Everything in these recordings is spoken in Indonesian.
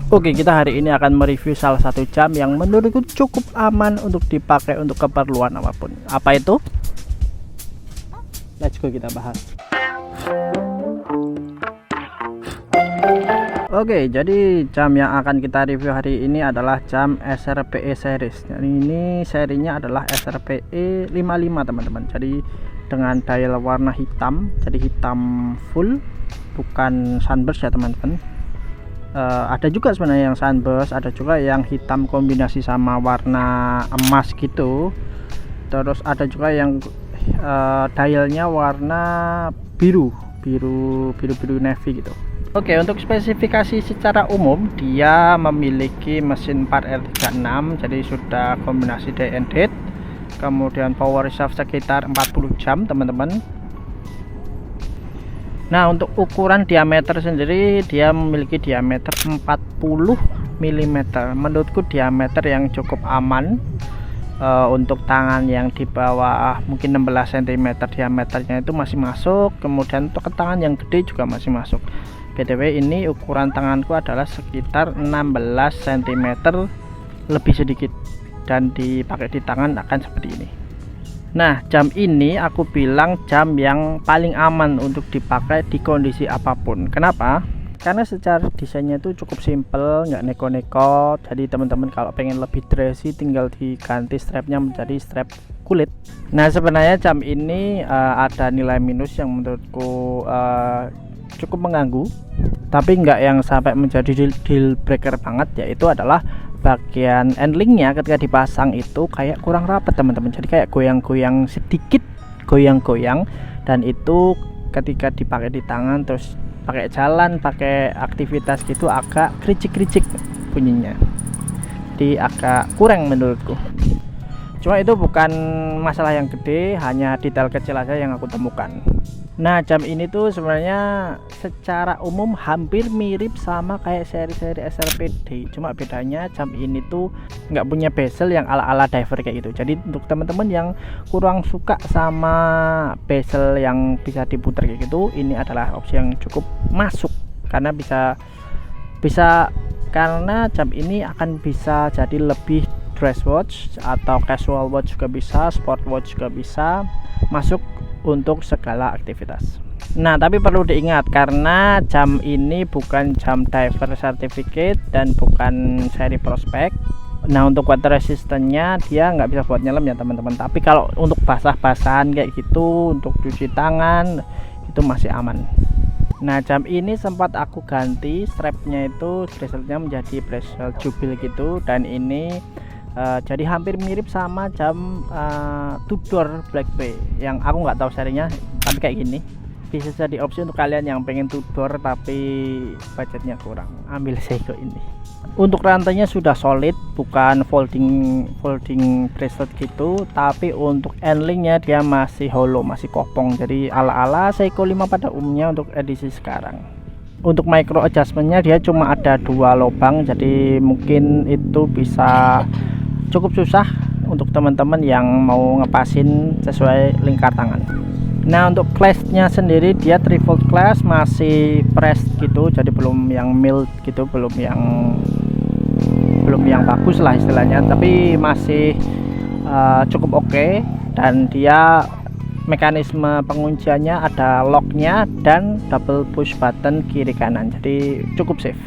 Oke, kita hari ini akan mereview salah satu jam yang menurutku cukup aman untuk dipakai untuk keperluan apapun. Apa itu? Let's go kita bahas. Oke, jadi jam yang akan kita review hari ini adalah jam SRPE series. Jadi ini serinya adalah SRPE 55 teman-teman. Jadi dengan dial warna hitam, jadi hitam full, bukan sunburst ya teman-teman. Ada juga sebenarnya yang sunburst, ada juga yang hitam kombinasi sama warna emas gitu. Terus ada juga yang dialnya warna biru navy gitu. Oke, untuk spesifikasi secara umum dia memiliki mesin 4R36, jadi sudah kombinasi day and date. Kemudian power reserve sekitar 40 jam teman-teman. Nah, untuk ukuran diameter sendiri dia memiliki diameter 40 mm. Menurutku diameter yang cukup aman untuk tangan yang di bawah mungkin 16 cm diameternya itu masih masuk. Kemudian untuk tangan yang gede juga masih masuk. BTW ini ukuran tanganku adalah sekitar 16 cm lebih sedikit, dan dipakai di tangan akan seperti ini. Nah, jam ini aku bilang jam yang paling aman untuk dipakai di kondisi apapun. Kenapa? Karena secara desainnya itu cukup simple, nggak neko-neko. Jadi teman-teman kalau pengen lebih dressy tinggal diganti strapnya menjadi strap kulit. Nah, sebenarnya jam ini ada nilai minus yang menurutku cukup mengganggu, tapi nggak yang sampai menjadi deal breaker banget, yaitu adalah bagian handlingnya ketika dipasang itu kayak kurang rapat teman-teman. Jadi kayak goyang-goyang sedikit, goyang-goyang, dan itu ketika dipakai di tangan terus pakai jalan, pakai aktivitas gitu agak kericik-kericik bunyinya. Jadi agak kurang menurutku. Cuma itu bukan masalah yang gede, hanya detail kecil aja yang aku temukan. Nah, jam ini tuh sebenarnya secara umum hampir mirip sama kayak seri-seri SRPD. Cuma bedanya jam ini tuh nggak punya bezel yang ala-ala diver kayak gitu. Jadi untuk teman-teman yang kurang suka sama bezel yang bisa diputar kayak gitu, ini adalah opsi yang cukup masuk karena karena jam ini akan bisa jadi lebih dress watch atau casual watch juga bisa, sport watch juga bisa, masuk untuk segala aktivitas. Nah, tapi perlu diingat karena jam ini bukan jam diver certificate dan bukan seri prospek. Nah, untuk water resistance-nya dia nggak bisa buat nyelam ya teman-teman. Tapi kalau untuk basah-basahan kayak gitu, untuk cuci tangan itu masih aman. Nah, jam ini sempat aku ganti strapnya itu braceletnya menjadi bracelet jubil gitu, dan ini jadi hampir mirip sama jam Tudor Black Bay yang aku nggak tahu serinya, tapi kayak gini. Bisa jadi opsi untuk kalian yang pengen Tudor tapi budgetnya kurang, ambil Seiko ini. Untuk rantainya sudah solid, bukan folding bracelet gitu, tapi untuk handlingnya dia masih hollow, masih kopong, jadi ala-ala Seiko 5 pada umumnya untuk edisi sekarang. Untuk micro adjustmentnya dia cuma ada 2 lubang, jadi mungkin itu bisa cukup susah untuk teman-teman yang mau ngepasin sesuai lingkar tangan. Nah, untuk clasp-nya sendiri dia trifold clasp, masih press gitu, jadi belum yang mild gitu, belum yang bagus lah istilahnya, tapi masih cukup oke. Dan dia mekanisme pengunciannya ada locknya dan double push button kiri kanan, jadi cukup safe.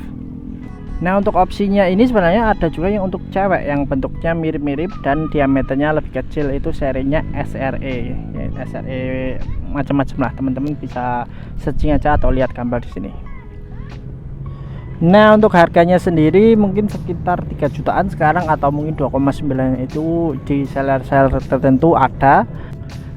Nah, untuk opsinya ini sebenarnya ada juga yang untuk cewek yang bentuknya mirip-mirip dan diameternya lebih kecil, itu serinya SRE ya, SRE macam-macam lah, teman-teman bisa searching aja atau lihat gambar di sini. Nah, untuk harganya sendiri mungkin sekitar 3 jutaan sekarang atau mungkin 2,9 itu di seller-seller tertentu ada.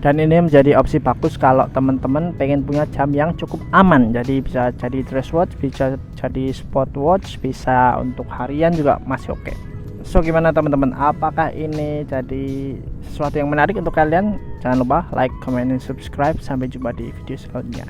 Dan ini menjadi opsi bagus kalau teman-teman pengen punya jam yang cukup aman. Jadi bisa jadi dress watch, bisa jadi sport watch, bisa untuk harian juga masih oke. So, gimana teman-teman? Apakah ini jadi sesuatu yang menarik untuk kalian? Jangan lupa like, comment, dan subscribe. Sampai jumpa di video selanjutnya.